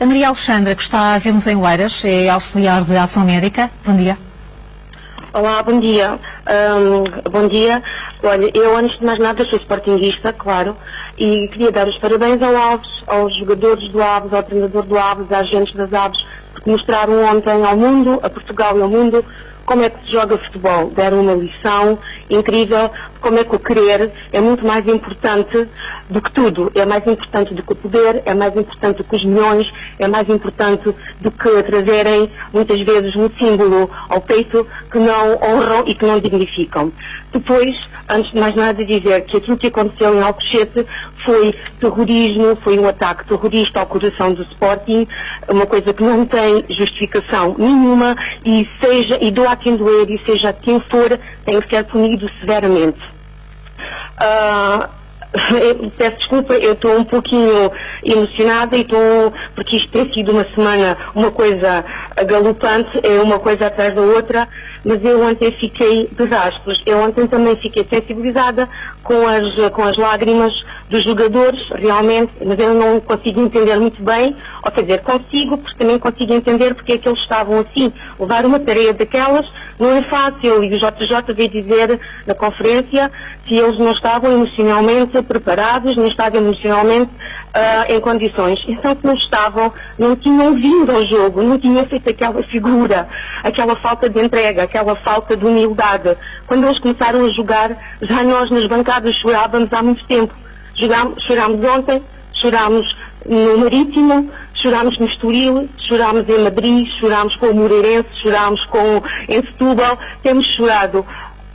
A Maria Alexandra, que está a ver-nos em Oeiras, é auxiliar de ação médica. Bom dia. Olá, bom dia. Bom dia. Olha, eu antes de mais nada sou sportinguista, claro, e queria dar os parabéns ao Aves, aos jogadores do Aves, ao treinador do Aves, aos agentes das Aves, porque mostraram ontem ao mundo, a Portugal e ao mundo, como é que se joga futebol. Deram uma lição incrível de como é que o querer é muito mais importante do que tudo. É mais importante do que o poder, é mais importante do que os milhões, é mais importante do que trazerem, muitas vezes, um símbolo ao peito que não honram e que não dignificam. Depois, antes de mais nada, dizer que aquilo que aconteceu em Alcochete foi terrorismo, foi um ataque terrorista ao coração do Sporting, uma coisa que não tem justificação nenhuma e do a quem doer e seja quem for, tem que ser punido severamente. Peço desculpa, eu estou um pouquinho emocionada porque isto tem sido uma semana, uma coisa galopante, é uma coisa atrás da outra, mas eu ontem fiquei de rastros. Eu ontem também fiquei sensibilizada com as lágrimas dos jogadores, realmente, mas eu não consigo entender muito bem, ou quer dizer, consigo, porque também consigo entender porque é que eles estavam assim. Levar uma tarefa daquelas não é fácil, e o JJ veio dizer na conferência que eles não estavam emocionalmente preparados, nem estavam emocionalmente em condições. Então, se não estavam, não tinham vindo ao jogo, não tinham feito aquela figura, aquela falta de entrega, aquela falta de humildade. Quando eles começaram a jogar, já nós nas bancadas chorávamos há muito tempo. Chorámos ontem, chorámos no Marítimo, chorámos no Estoril, chorámos em Madrid, chorámos com o Moreirense, chorámos em Setúbal, temos chorado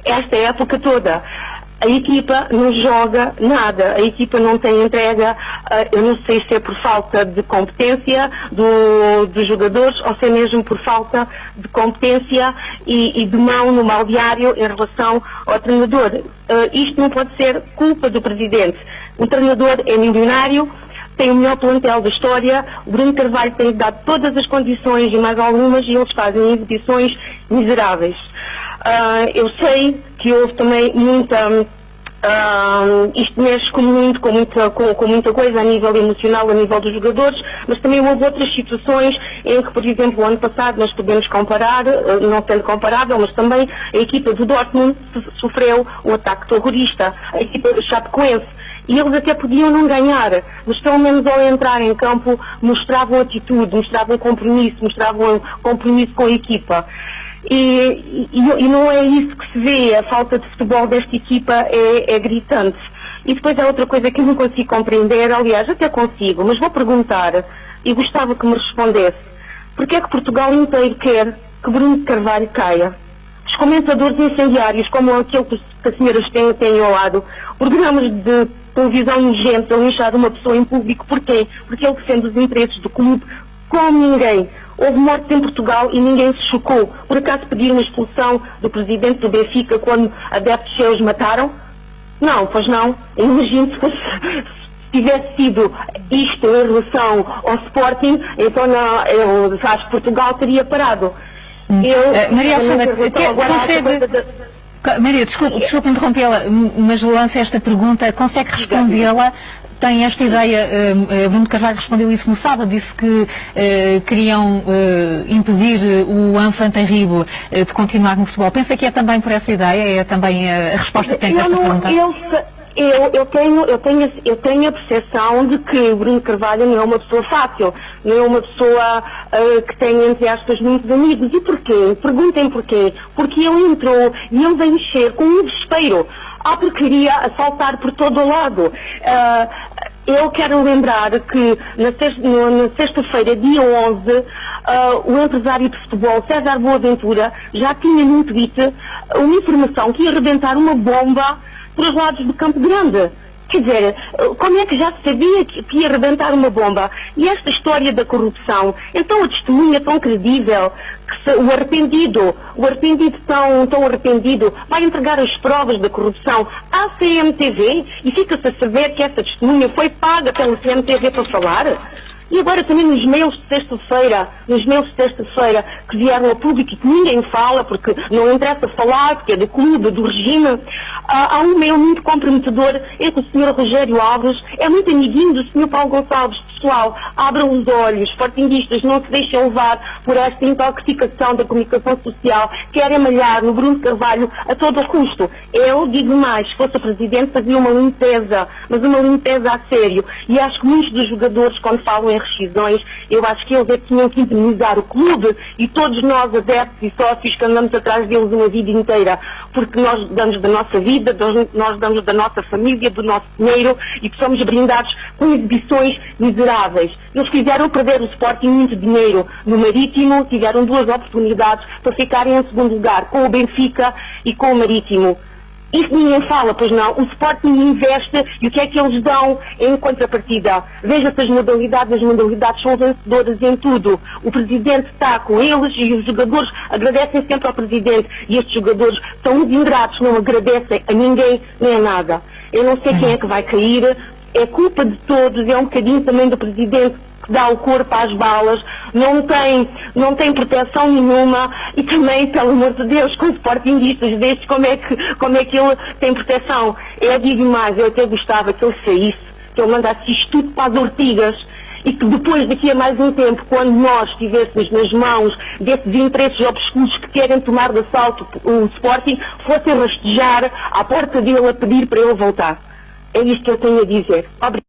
esta época toda. A equipa não joga nada, a equipa não tem entrega, eu não sei se é por falta de competência dos jogadores ou se é mesmo por falta de competência e de mão no balneário em relação ao treinador. Isto não pode ser culpa do presidente. O treinador é milionário, tem o melhor plantel da história, o Bruno Carvalho tem dado todas as condições e mais algumas e eles fazem exibições miseráveis. Eu sei que houve também muita... isto mexe com muita coisa a nível emocional, a nível dos jogadores, mas também houve outras situações em que, por exemplo, o ano passado nós podemos comparar, não sendo comparável, mas também a equipa do Dortmund sofreu um ataque terrorista, a equipa do Chapecoense. E eles até podiam não ganhar, mas pelo menos ao entrar em campo mostravam atitude, mostravam compromisso com a equipa. E não é isso que se vê, a falta de futebol desta equipa é gritante. E depois há outra coisa que eu não consigo compreender, aliás, até consigo, mas vou perguntar e gostava que me respondesse. Porque é que Portugal inteiro quer que Bruno Carvalho caia? Os comentadores incendiários, como aquele que as senhoras têm ao lado, programas de televisão nojentos, ele linchar uma pessoa em público, porquê? Porque ele defende os interesses do clube como ninguém. Houve mortes em Portugal e ninguém se chocou. Por acaso pediram a expulsão do presidente do Benfica quando adeptos seus mataram? Não, pois não. Imagino se tivesse sido isto em relação ao Sporting, então eu acho que Portugal teria parado. Maria Alexandra, Maria, desculpe interrompê-la, mas lança esta pergunta, consegue respondê-la? Tem esta ideia, Bruno Carvalho respondeu isso no sábado, disse que queriam impedir o Enfant Terrible de continuar no futebol. Pensa que é também por essa ideia? É também a resposta que tem para esta pergunta? Eu tenho a percepção de que o Bruno Carvalho não é uma pessoa fácil, não é uma pessoa que tem, entre aspas, muitos amigos. E porquê? Perguntem porquê. Porque ele entrou e ele veio mexer com um desespero. Porque queria assaltar por todo o lado. Eu quero lembrar que na sexta-feira, dia 11, o empresário de futebol, César Boaventura, já tinha no tweet uma informação que ia arrebentar uma bomba para os lados do Campo Grande. Quer dizer, como é que já se sabia que ia arrebentar uma bomba? E esta história da corrupção, então a testemunha tão credível, que o arrependido tão arrependido, vai entregar as provas da corrupção à CMTV e fica-se a saber que essa testemunha foi paga pela CMTV para falar? E agora também nos mails de sexta-feira, que vieram ao público e que ninguém fala, porque não interessa falar, porque é do clube, do regime, há um mail muito comprometedor em que o Sr. Rogério Alves é muito amiguinho do Sr. Paulo Gonçalves de pessoal, abram os olhos, sportinguistas, não se deixem levar por esta intoxicação da comunicação social, querem malhar no Bruno Carvalho a todo o custo. Eu digo mais, se fosse o Presidente fazia uma limpeza, mas uma limpeza a sério. E acho que muitos dos jogadores, quando falam em rescisões, eu acho que eles é que tinham que indemnizar o clube e todos nós, adeptos e sócios, que andamos atrás deles uma vida inteira, porque nós damos da nossa vida, nós damos da nossa família, do nosso dinheiro e que somos brindados com exibições miseráveis. Eles fizeram perder o Sporting muito dinheiro no Marítimo, tiveram 2 oportunidades para ficarem em segundo lugar, com o Benfica e com o Marítimo. Isso ninguém fala, pois não. O Sporting investe e o que é que eles dão em contrapartida? Veja-se as modalidades são vencedoras em tudo. O Presidente está com eles e os jogadores agradecem sempre ao Presidente. E estes jogadores são muito ingratos, não agradecem a ninguém nem a nada. Eu não sei quem é que vai cair, é culpa de todos, é um bocadinho também do Presidente que dá o corpo às balas, não tem proteção nenhuma e também, pelo amor de Deus, com sportinguistas destes, como é que ele tem proteção? Eu digo mais, eu até gostava que ele saísse, que ele mandasse isto tudo para as ortigas e que depois, daqui a mais um tempo, quando nós estivéssemos nas mãos desses interesses obscuros que querem tomar de assalto o Sporting, fossem rastejar à porta dele a pedir para ele voltar. É isto que eu tenho a dizer. Obrigado.